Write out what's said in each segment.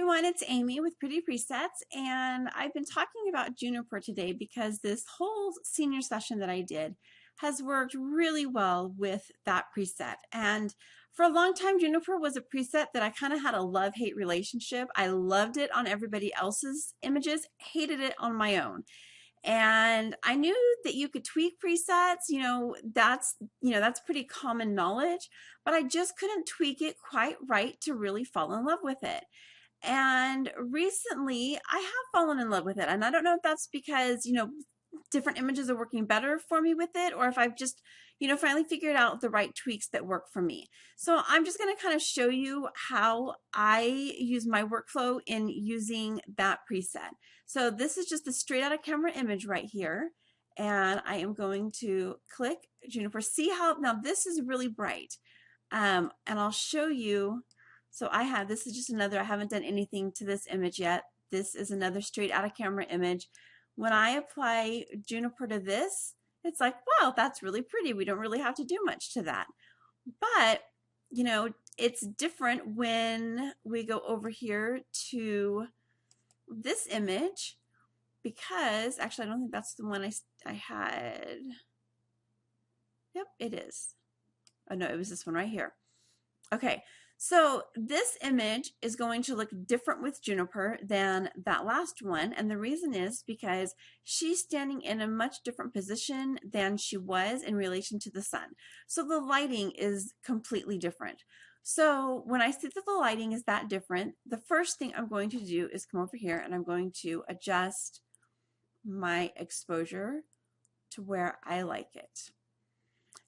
everyone, it's Amy with Pretty Presets, and I've been talking about Juniper today because this whole senior session that I did has worked really well with that preset. And for a long time, Juniper was a preset that I kind of had a love-hate relationship. I loved it on everybody else's images, hated it on my own. And I knew that you could tweak presets, that's pretty common knowledge, but I just couldn't tweak it quite right to really fall in love with it. And recently I have fallen in love with it. And I don't know if that's because, different images are working better for me with it, or if I've just, finally figured out the right tweaks that work for me. So I'm just going to kind of show you how I use my workflow in using that preset. So this is just a straight out of camera image right here. And I am going to click Juniper. See how, now this is really bright. And I'll show you. So this is just another, I haven't done anything to this image yet. This is another straight out of camera image. When I apply Juniper to this, it's like, wow, that's really pretty. We don't really have to do much to that. But, it's different when we go over here to this image, because actually I don't think that's the one I had. Yep, it is. Oh no, it was this one right here. Okay, so this image is going to look different with Juniper than that last one, and the reason is because she's standing in a much different position than she was in relation to the sun. So the lighting is completely different. So when I see that the lighting is that different, the first thing I'm going to do is come over here and I'm going to adjust my exposure to where I like it.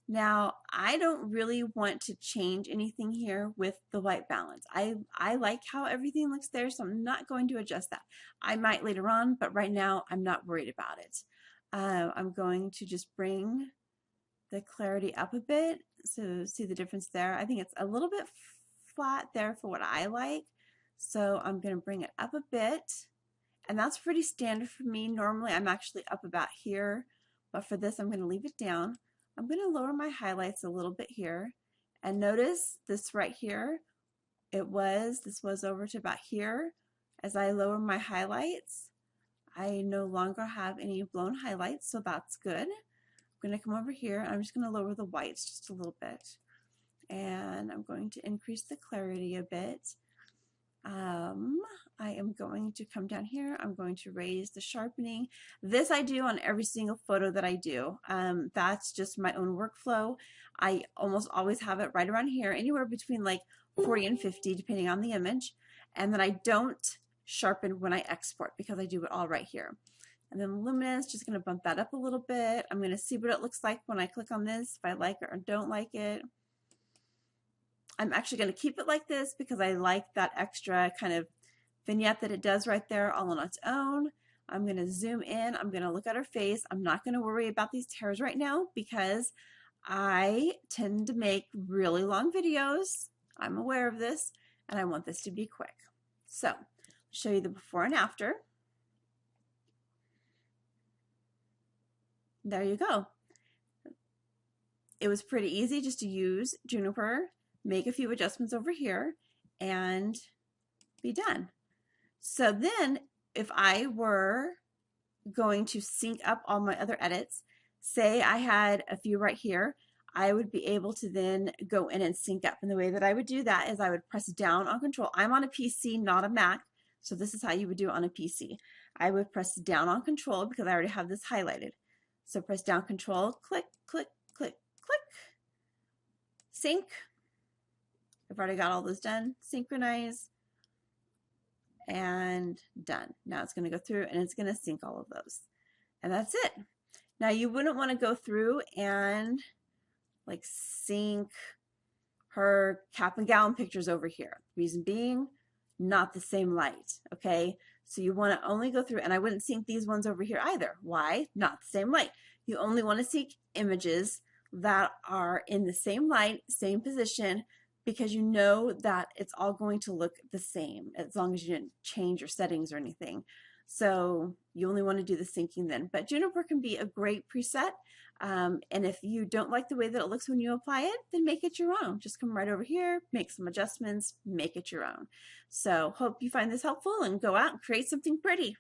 Now, I don't really want to change anything here with the white balance. I like how everything looks there, so I'm not going to adjust that. I might later on, but right now I'm not worried about it. I'm going to just bring the clarity up a bit, so see the difference there. I think it's a little bit flat there for what I like, so I'm going to bring it up a bit, and that's pretty standard for me. Normally I'm actually up about here, but for this I'm going to leave it down. I'm going to lower my highlights a little bit here, and notice this right here, this was over to about here. As I lower my highlights, I no longer have any blown highlights, so that's good. I'm going to come over here, and I'm just going to lower the whites just a little bit, and I'm going to increase the clarity a bit. I am going to come down here. I'm going to raise the sharpening. This I do on every single photo that I do. That's just my own workflow. I almost always have it right around here, anywhere between like 40 and 50, depending on the image. And then I don't sharpen when I export because I do it all right here. And then luminance, just going to bump that up a little bit. I'm going to see what it looks like when I click on this, if I like it or don't like it. I'm actually going to keep it like this because I like that extra kind of vignette that it does right there all on its own. I'm going to zoom in. I'm going to look at her face. I'm not going to worry about these hairs right now because I tend to make really long videos. I'm aware of this, and I want this to be quick. So, I'll show you the before and after. There you go. It was pretty easy just to use Juniper, make a few adjustments over here, and be done. So then if I were going to sync up all my other edits, say I had a few right here, I would be able to then go in and sync up. And the way that I would do that is I would press down on control. I'm on a PC, not a Mac, so this is how you would do it on a PC. I would press down on control because I already have this highlighted. So press down control, click, click, click, click, sync. I've already got all those done. Synchronize, and done. Now it's going to go through and it's going to sync all of those. And that's it. Now you wouldn't want to go through and like sync her cap and gown pictures over here. Reason being, not the same light, okay? So you want to only go through, and I wouldn't sync these ones over here either. Why? Not the same light. You only want to sync images that are in the same light, same position, because you know that it's all going to look the same as long as you didn't change your settings or anything. So you only want to do the syncing then. But Juniper can be a great preset. And if you don't like the way that it looks when you apply it, then make it your own. Just come right over here, make some adjustments, make it your own. So hope you find this helpful and go out and create something pretty.